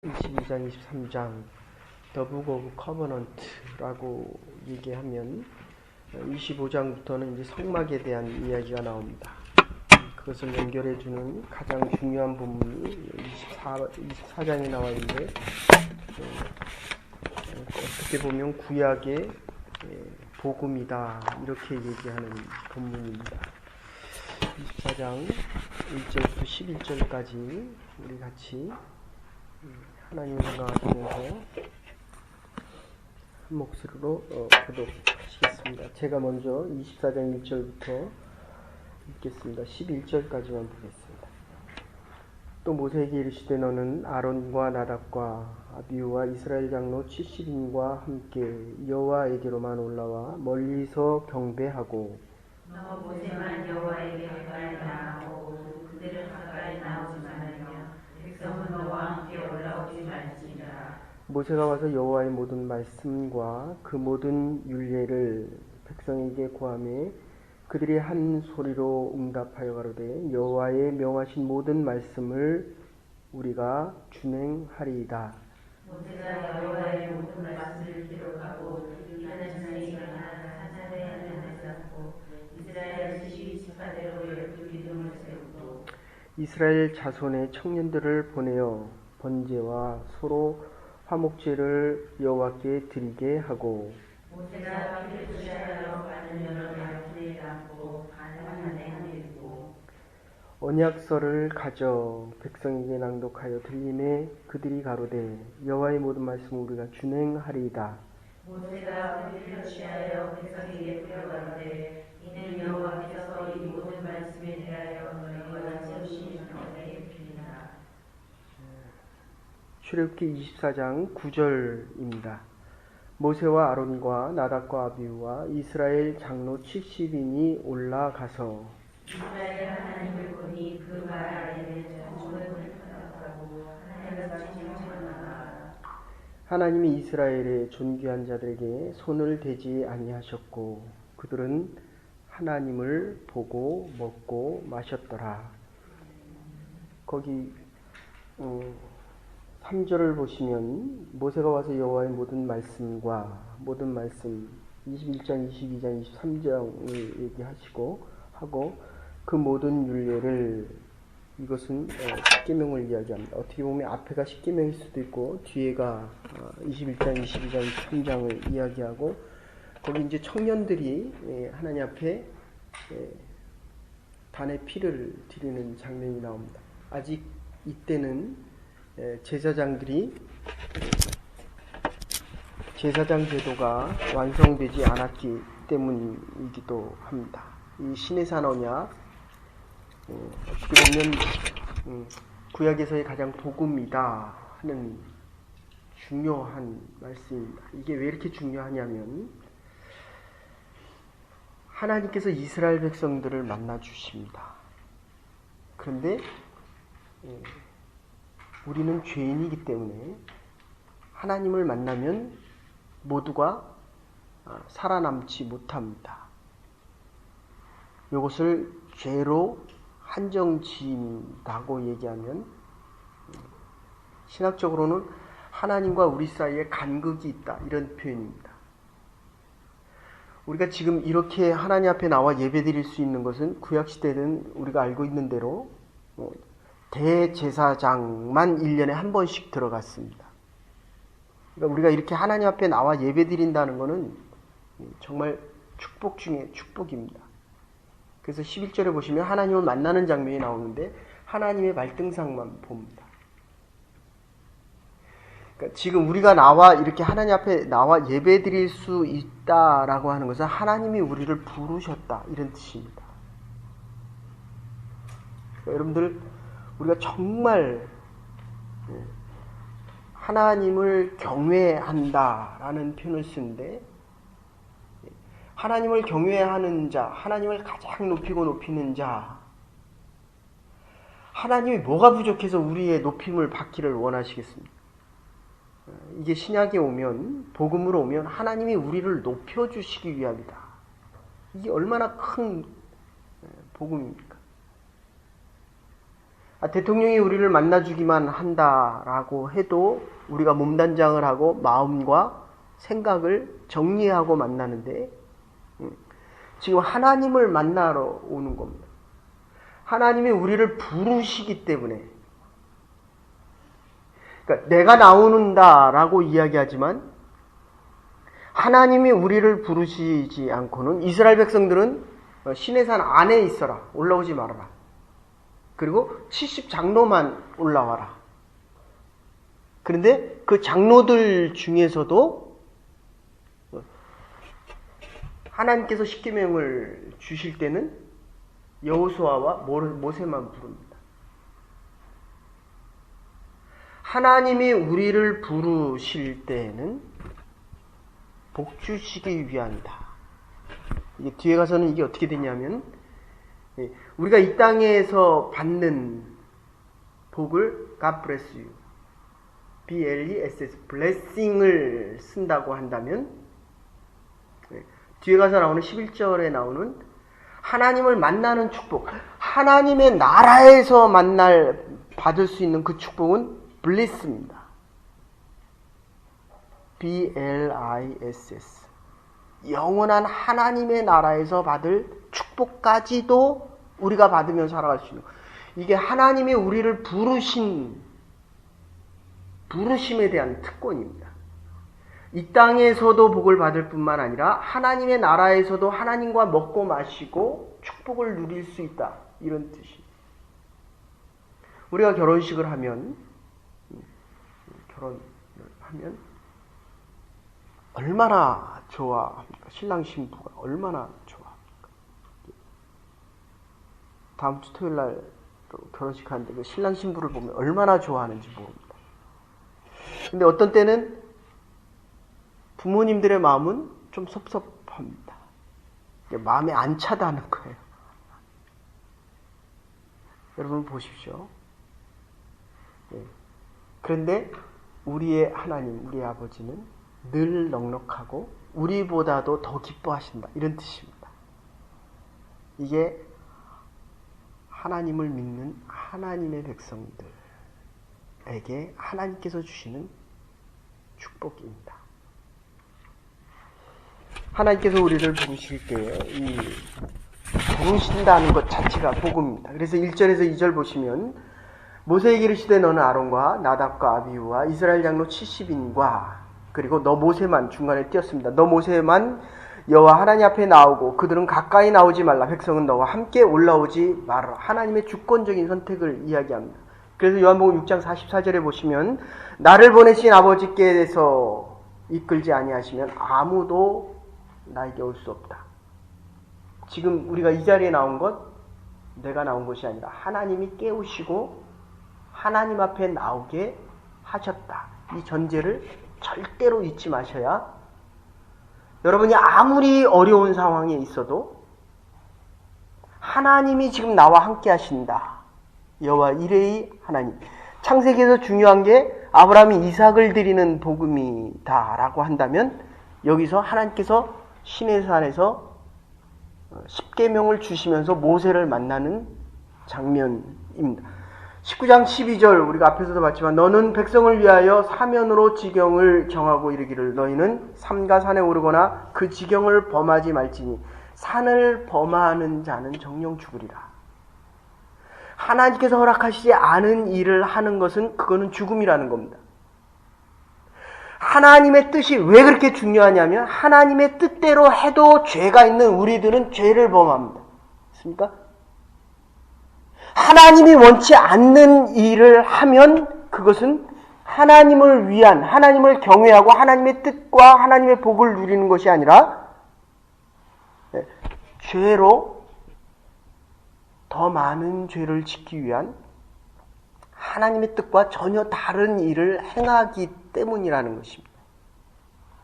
22장, 23장 The Book of Covenant라고 얘기하면 25장부터는 이제 성막에 대한 이야기가 나옵니다. 그것을 연결해주는 가장 중요한 부분이 24장에 나와 있는데 어떻게 보면 구약의 복음이다 이렇게 얘기하는 본문입니다. 24장 1절부터 11절까지 우리 같이 하나님을 생각하시면서 한 목소리로 교독하시겠습니다. 제가 먼저 24장 1절부터 읽겠습니다. 11절까지만 보겠습니다. 또 모세에게 이르시되 너는 아론과 나답과 아비후와 이스라엘 장로 70인과 함께 여호와에게로만 올라와 멀리서 경배하고 너 모세만 여호와에게 가까이 나아오고 그들은 가까이 나오지 말며 백성은 너와 함께 올라오지 말지니라. 모세가 와서 여호와의 모든 말씀과 그 모든 율례를 백성에게 고하매 그들이 한 소리로 응답하여 가로되 여호와의 명하신 모든 말씀을 우리가 준행하리이다. 모세가 여호와의 모든 말씀을 기록하고 하나님의 일어나 사자대를 쌓고 이스라엘 지파대로 12기둥을 세우고 이스라엘 자손의 청년들을 보내어 번제와 소로 화목제를 여호와께 드리게 하고 모세가 피를 투자하여 가는 여러 양떼에 담고 가난한 행을 입고 언약서를 가져 백성에게 낭독하여 들리매 그들이 가로되 여호와의 모든 말씀을 우리가 준행하리이다. 모세가 피를 취하여 백성에게 뿌려가로되 이는 여호와께서 이 모든 말씀에 대하여 너희와 세우신 언약의 표이다. 출애굽기 24장 9절입니다. 모세와 아론과 나답과 아비후와 이스라엘 장로 70인이 올라가서 이스라엘 하나님을 보니 그 말 아래에 정권을 받았다고 하나님과 칭찬하나 하나님이 이스라엘의 존귀한 자들에게 손을 대지 아니하셨고 그들은 하나님을 보고 먹고 마셨더라. 거기 3절을 보시면 모세가 와서 여호와의 모든 말씀과 모든 말씀 21장, 22장, 23장을 얘기하시고 하고 그 모든 율례를 이것은 십계명을 이야기합니다. 어떻게 보면 앞에가 십계명일 수도 있고 뒤에가 21장, 22장, 23장을 이야기하고 거기 이제 청년들이 하나님 앞에 단의 피를 드리는 장면이 나옵니다. 아직 이때는 제사장들이 제사장 제도가 완성되지 않았기 때문이기도 합니다. 이 신해산 언약 어떻게 보면 구약에서의 가장 복음이다 하는 중요한 말씀입니다. 이게 왜 이렇게 중요하냐면 하나님께서 이스라엘 백성들을 만나 주십니다. 그런데 우리는 죄인이기 때문에 하나님을 만나면 모두가 살아남지 못합니다. 이것을 죄로 한정 지인다고 얘기하면 신학적으로는 하나님과 우리 사이에 간극이 있다 이런 표현입니다. 우리가 지금 이렇게 하나님 앞에 나와 예배드릴 수 있는 것은 구약시대는 우리가 알고 있는 대로 대제사장만 1년에 한 번씩 들어갔습니다. 그러니까 우리가 이렇게 하나님 앞에 나와 예배드린다는 것은 정말 축복 중에 축복입니다. 그래서 11절에 보시면 하나님을 만나는 장면이 나오는데 하나님의 발등상만 봅니다. 그러니까 지금 우리가 이렇게 하나님 앞에 나와 예배드릴 수 있다라고 하는 것은 하나님이 우리를 부르셨다 이런 뜻입니다. 그러니까 여러분들 우리가 정말 하나님을 경외한다라는 표현을 쓰는데 하나님을 경외하는 자, 하나님을 가장 높이고 높이는 자, 하나님이 뭐가 부족해서 우리의 높임을 받기를 원하시겠습니까? 이게 신약에 오면, 복음으로 오면 하나님이 우리를 높여주시기 위함이다. 이게 얼마나 큰 복음입니까? 대통령이 우리를 만나주기만 한다라고 해도 우리가 몸단장을 하고 마음과 생각을 정리하고 만나는데 지금 하나님을 만나러 오는 겁니다. 하나님이 우리를 부르시기 때문에, 그러니까 내가 나오는다라고 이야기하지만 하나님이 우리를 부르시지 않고는 이스라엘 백성들은 시내산 안에 있어라, 올라오지 말아라. 그리고 70장로만 올라와라. 그런데 그 장로들 중에서도 하나님께서 십계명을 주실 때는 여호수아와 모세만 부릅니다. 하나님이 우리를 부르실 때에는 복 주시기 위함이다. 이게 뒤에 가서는 이게 어떻게 되냐면 우리가 이 땅에서 받는 복을 God bless you, B-L-E-S-S, blessing을 쓴다고 한다면 뒤에 가서 나오는 11절에 나오는 하나님을 만나는 축복, 하나님의 나라에서 받을 수 있는 그 축복은 bliss입니다. B-L-I-S-S, 영원한 하나님의 나라에서 받을 축복까지도 우리가 받으며 살아갈 수 있는, 이게 하나님이 우리를 부르심에 대한 특권입니다. 이 땅에서도 복을 받을 뿐만 아니라 하나님의 나라에서도 하나님과 먹고 마시고 축복을 누릴 수 있다, 이런 뜻입니다. 우리가 결혼식을 하면 얼마나 좋아합니까? 신랑 신부가 얼마나 좋아합니까? 다음 주 토요일 날 결혼식 하는데 그 신랑 신부를 보면 얼마나 좋아하는지 모릅니다. 근데 어떤 때는 부모님들의 마음은 좀 섭섭합니다. 마음에 안 차다는 거예요. 여러분 보십시오. 그런데 우리의 하나님, 우리의 아버지는 늘 넉넉하고 우리보다도 더 기뻐하신다, 이런 뜻입니다. 이게 하나님을 믿는 하나님의 백성들에게 하나님께서 주시는 축복입니다. 하나님께서 우리를 부르실 때 이 부르신다는 것 자체가 복음입니다. 그래서 1절에서 2절 보시면 모세에게 이르시되 너는 아론과 나답과 아비후와 이스라엘 장로 70인과 그리고 너 모세만, 중간에 띄었습니다. 너 모세만 여호와 하나님 앞에 나오고 그들은 가까이 나오지 말라. 백성은 너와 함께 올라오지 말아라. 하나님의 주권적인 선택을 이야기합니다. 그래서 요한복음 6장 44절에 보시면 나를 보내신 아버지께서 이끌지 아니하시면 아무도 나에게 올 수 없다. 지금 우리가 이 자리에 나온 것, 내가 나온 것이 아니라 하나님이 깨우시고 하나님 앞에 나오게 하셨다. 이 전제를 절대로 잊지 마셔야, 여러분이 아무리 어려운 상황에 있어도 하나님이 지금 나와 함께 하신다. 여호와 이레의 하나님. 창세기에서 중요한 게 아브라함이 이삭을 드리는 복음이다라고 한다면 여기서 하나님께서 시내산에서 십계명을 주시면서 모세를 만나는 장면입니다. 19장 12절 우리가 앞에서도 봤지만 너는 백성을 위하여 사면으로 지경을 정하고 이르기를 너희는 삼가 산에 오르거나 그 지경을 범하지 말지니 산을 범하는 자는 정령 죽으리라. 하나님께서 허락하시지 않은 일을 하는 것은 그거는 죽음이라는 겁니다. 하나님의 뜻이 왜 그렇게 중요하냐면 하나님의 뜻대로 해도 죄가 있는 우리들은 죄를 범합니다. 맞습니까? 하나님이 원치 않는 일을 하면 그것은 하나님을 위한, 하나님을 경외하고 하나님의 뜻과 하나님의 복을 누리는 것이 아니라 죄로 더 많은 죄를 짓기 위한 하나님의 뜻과 전혀 다른 일을 행하기 때문이라는 것입니다.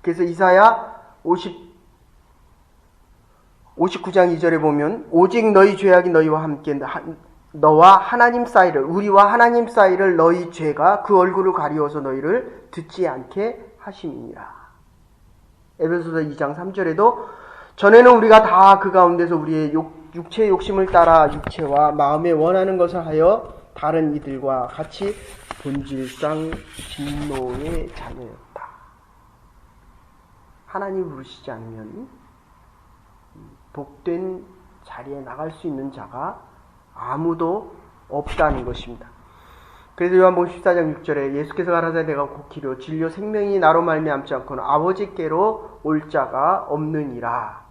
그래서 이사야 59장 2절에 보면 오직 너희 죄악이 너희와 함께 너와 하나님 사이를, 우리와 하나님 사이를 너희 죄가 그 얼굴을 가리워서 너희를 듣지 않게 하심이니라. 에베소서 2장 3절에도 전에는 우리가 다 그 가운데서 우리의 육체의 욕심을 따라 육체와 마음에 원하는 것을 하여 다른 이들과 같이 본질상 진노의 자녀였다. 하나님 부르시지 않으면 복된 자리에 나갈 수 있는 자가 아무도 없다는 것입니다. 그래서 요한복음 14장 6절에 예수께서 가라사대 내가 고키려 진료 생명이 나로 말미암지 않고는 아버지께로 올 자가 없느니라.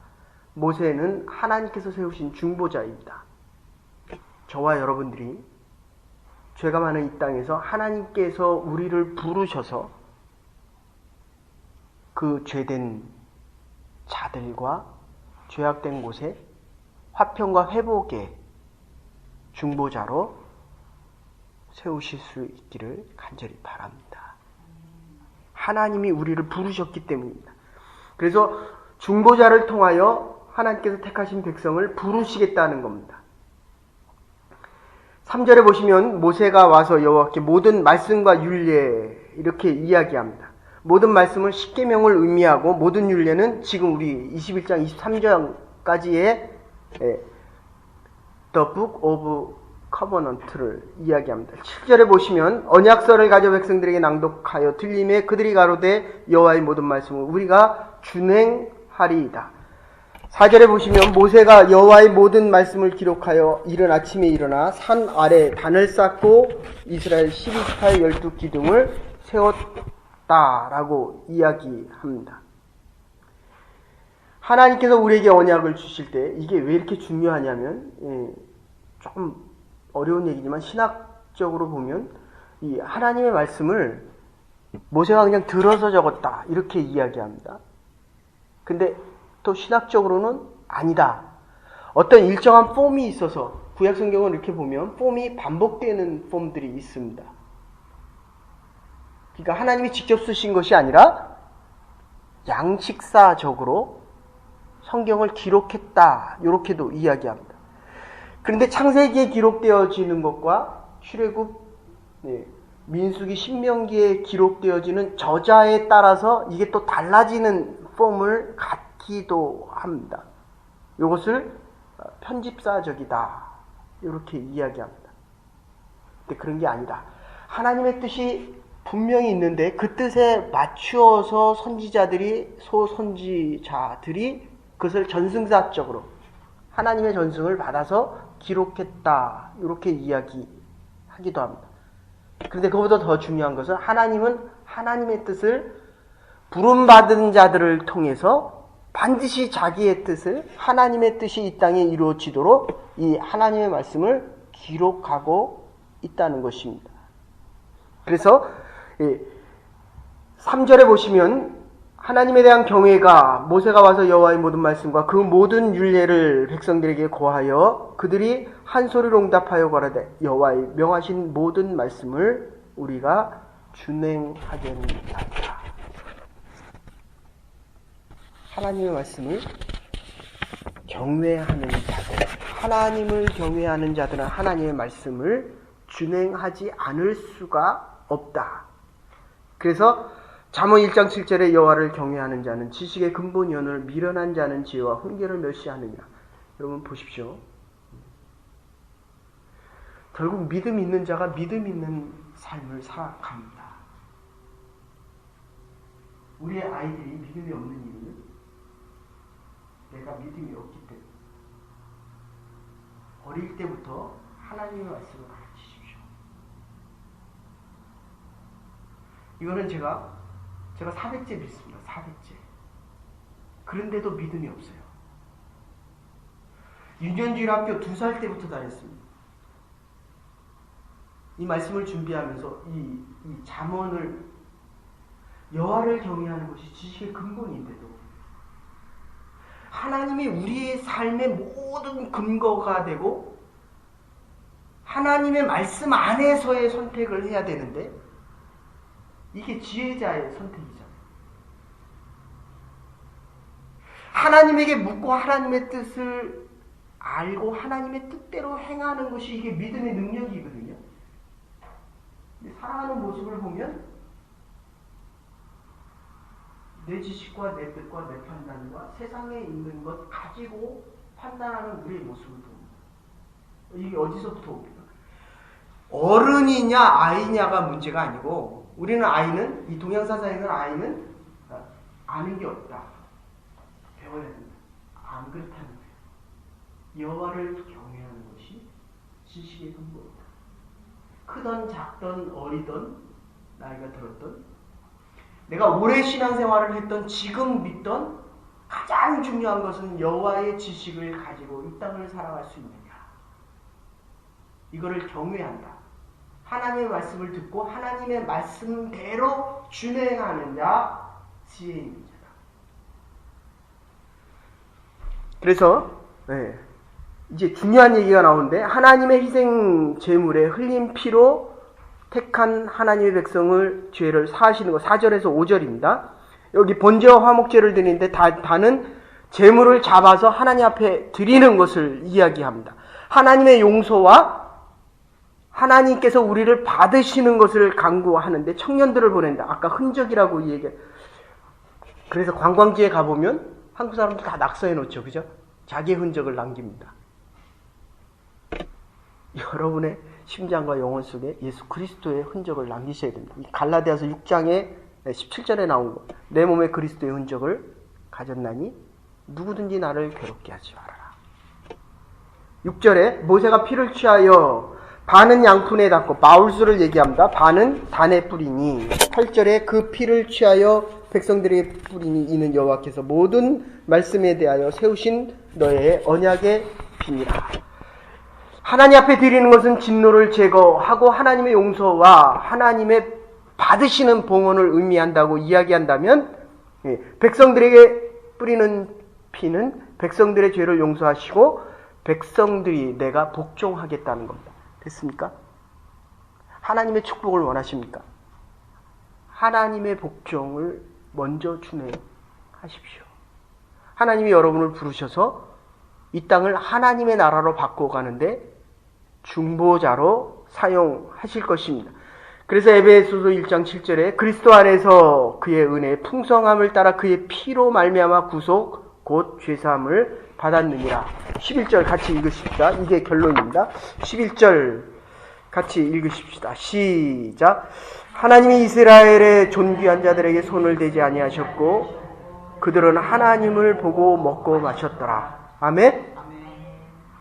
모세는 하나님께서 세우신 중보자입니다. 저와 여러분들이 죄가 많은 이 땅에서 하나님께서 우리를 부르셔서 그 죄된 자들과 죄악된 곳에 화평과 회복의 중보자로 세우실 수 있기를 간절히 바랍니다. 하나님이 우리를 부르셨기 때문입니다. 그래서 중보자를 통하여 하나님께서 택하신 백성을 부르시겠다는 겁니다. 3절에 보시면 모세가 와서 여호와께 모든 말씀과 율례 이렇게 이야기합니다. 모든 말씀은 십계명을 의미하고 모든 율례는 지금 우리 21장 23장까지의 The Book of Covenant를 이야기합니다. 7절에 보시면 언약서를 가져 백성들에게 낭독하여 들림에 그들이 가로되 여호와의 모든 말씀을 우리가 준행하리이다. 4절에 보시면 모세가 여호와의 모든 말씀을 기록하여 이른 아침에 일어나 산 아래 단을 쌓고 이스라엘 12지파의 12기둥을 세웠다라고 이야기합니다. 하나님께서 우리에게 언약을 주실 때 이게 왜 이렇게 중요하냐면 조금 어려운 얘기지만 신학적으로 보면 이 하나님의 말씀을 모세가 그냥 들어서 적었다 이렇게 이야기합니다. 근데 또 신학적으로는 아니다. 어떤 일정한 폼이 있어서 구약성경을 이렇게 보면 폼이 반복되는 폼들이 있습니다. 그러니까 하나님이 직접 쓰신 것이 아니라 양식사적으로 성경을 기록했다 이렇게도 이야기합니다. 그런데 창세기에 기록되어지는 것과 출애굽, 민수기, 신명기에 기록되어지는 저자에 따라서 이게 또 달라지는 폼을 갖기도 합니다. 이것을 편집사적이다 이렇게 이야기합니다. 근데 그런 게 아니다. 하나님의 뜻이 분명히 있는데 그 뜻에 맞추어서 소선지자들이 그것을 전승사적으로 하나님의 전승을 받아서 기록했다 이렇게 이야기하기도 합니다. 그런데 그보다 더 중요한 것은 하나님은 하나님의 뜻을 부름받은 자들을 통해서 반드시 자기의 뜻을 하나님의 뜻이 이 땅에 이루어지도록 이 하나님의 말씀을 기록하고 있다는 것입니다. 그래서 3절에 보시면 하나님에 대한 경외가 모세가 와서 여호와의 모든 말씀과 그 모든 율례를 백성들에게 고하여 그들이 한 소리로 응답하여 가라되 여호와의 명하신 모든 말씀을 우리가 준행하겠나이다. 하나님의 말씀을 경외하는 자들, 하나님을 경외하는 자들은 하나님의 말씀을 준행하지 않을 수가 없다. 그래서 잠언 1장 7절에 여호와를 경외하는 자는 지식의 근본이오늘 미련한 자는 지혜와 훈계를 멸시하느니라. 여러분 보십시오. 결국 믿음 있는 자가 믿음 있는 삶을 살아갑니다. 우리의 아이들이 믿음이 없는 이유는 내가 믿음이 없기 때문에 어릴 때부터 하나님의 말씀을 가르치십시오. 이거는 제가 400째 믿습니다. 400째. 그런데도 믿음이 없어요. 유년주일 학교 2살 때부터 다녔습니다. 이 말씀을 준비하면서 이 잠언을 여호와를 경외하는 것이 지식의 근본인데도 하나님이 우리의 삶의 모든 근거가 되고 하나님의 말씀 안에서의 선택을 해야 되는데 이게 지혜자의 선택이잖아요. 하나님에게 묻고 하나님의 뜻을 알고 하나님의 뜻대로 행하는 것이 이게 믿음의 능력이거든요. 살아가는 모습을 보면 내 지식과 내 뜻과 내 판단과 세상에 있는 것 가지고 판단하는 우리의 모습을 봅니다. 이게 어디서부터 옵니까? 어른이냐 아이냐가 문제가 아니고 우리는 아이는 이 동양사상에서는 아이는 아는 게 없다. 배워야 된다. 안 그렇다는 거예요. 여호와를 경외하는 것이 지식의 근본이다. 크던 작던 어리던 나이가 들었던 내가 오래 신앙생활을 했던 지금 믿던 가장 중요한 것은 여호와의 지식을 가지고 이 땅을 살아갈 수 있느냐. 이거를 경외한다. 하나님의 말씀을 듣고 하나님의 말씀대로 준행하는 자 지혜 있는 자다. 그래서 이제 중요한 얘기가 나오는데 하나님의 희생 제물에 흘린 피로 택한 하나님의 백성을 죄를 사하시는 것 4절에서 5절입니다. 여기 번제와 화목제를 드리는데 다는 제물을 잡아서 하나님 앞에 드리는 것을 이야기합니다. 하나님의 용서와 하나님께서 우리를 받으시는 것을 강구하는데 청년들을 보낸다. 아까 흔적이라고 얘기해. 그래서 관광지에 가보면 한국 사람들 다 낙서해 놓죠. 그죠? 자기의 흔적을 남깁니다. 여러분의 심장과 영혼 속에 예수 그리스도의 흔적을 남기셔야 됩니다. 갈라디아서 6장에 17절에 나온 거. 내 몸에 그리스도의 흔적을 가졌나니 누구든지 나를 괴롭게 하지 말아라. 6절에 모세가 피를 취하여 반은 양푼에 닦고 바울수를 얘기합니다. 반은 단에 뿌리니 8절에 그 피를 취하여 백성들에게 뿌리니 이는 여호와께서 모든 말씀에 대하여 세우신 너의 언약의 비니라. 하나님 앞에 드리는 것은 진노를 제거하고 하나님의 용서와 하나님의 받으시는 봉헌을 의미한다고 이야기한다면 백성들에게 뿌리는 피는 백성들의 죄를 용서하시고 백성들이 내가 복종하겠다는 겁니다. 됐습니까? 하나님의 축복을 원하십니까? 하나님의 복종을 먼저 준행하십시오. 하나님이 여러분을 부르셔서 이 땅을 하나님의 나라로 바꿔가는데 중보자로 사용하실 것입니다. 그래서 에베소서 1장 7절에 그리스도 안에서 그의 은혜의 풍성함을 따라 그의 피로 말미암아 구속 곧 죄사함을 받았느니라. 11절 같이 읽으십시다. 이게 결론입니다. 11절 같이 읽으십시다. 시작. 하나님이 이스라엘의 존귀한 자들에게 손을 대지 아니하셨고 그들은 하나님을 보고 먹고 마셨더라. 아멘.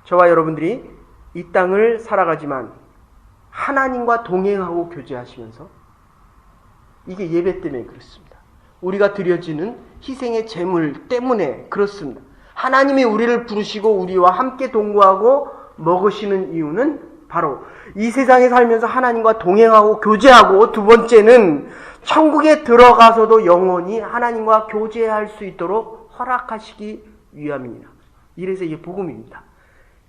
저와 여러분들이 이 땅을 살아가지만 하나님과 동행하고 교제하시면서 이게 예배 때문에 그렇습니다. 우리가 드려지는 희생의 제물 때문에 그렇습니다. 하나님이 우리를 부르시고 우리와 함께 동거하고 먹으시는 이유는 바로 이 세상에 살면서 하나님과 동행하고 교제하고 두 번째는 천국에 들어가서도 영원히 하나님과 교제할 수 있도록 허락하시기 위함입니다. 이래서 이게 복음입니다.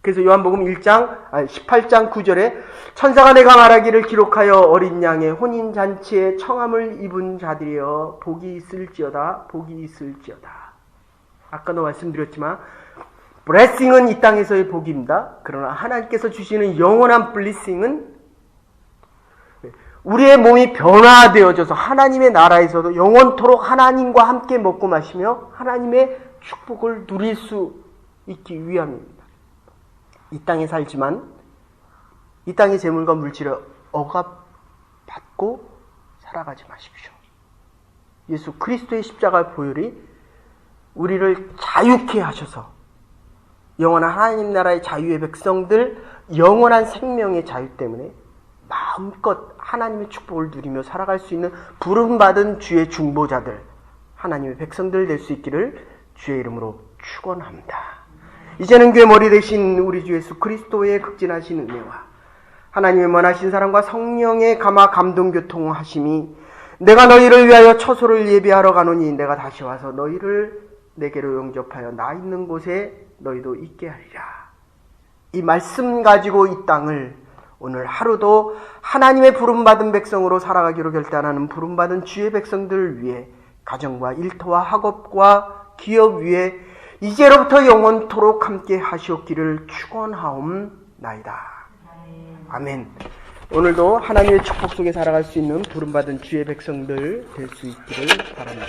그래서 요한복음 18장 9절에 천사가 내가 말하기를 기록하여 어린 양의 혼인잔치에 청함을 입은 자들이여 복이 있을지어다 복이 있을지어다. 아까도 말씀드렸지만 blessing은 이 땅에서의 복입니다. 그러나 하나님께서 주시는 영원한 blessing은 우리의 몸이 변화되어져서 하나님의 나라에서도 영원토록 하나님과 함께 먹고 마시며 하나님의 축복을 누릴 수 있기 위함입니다. 이 땅에 살지만 이 땅의 재물과 물질을 억압받고 살아가지 마십시오. 예수 그리스도의 십자가 보혈이 우리를 자유케 하셔서 영원한 하나님 나라의 자유의 백성들 영원한 생명의 자유 때문에 마음껏 하나님의 축복을 누리며 살아갈 수 있는 부름받은 주의 중보자들 하나님의 백성들 될 수 있기를 주의 이름으로 축원합니다. 이제는 교회 머리 되신 우리 주 예수 그리스도의 극진하신 은혜와 하나님의 원하신 사랑과 성령의 감화 감동 교통하심이 내가 너희를 위하여 처소를 예비하러 가노니 내가 다시 와서 너희를 내게로 영접하여 나 있는 곳에 너희도 있게 하리라. 이 말씀 가지고 이 땅을 오늘 하루도 하나님의 부름받은 백성으로 살아가기로 결단하는 부름받은 주의 백성들을 위해 가정과 일터와 학업과 기업 위에 이제로부터 영원토록 함께 하시옵기를 축원하옵나이다. 아멘. 오늘도 하나님의 축복 속에 살아갈 수 있는 부름받은 주의 백성들 될 수 있기를 바랍니다.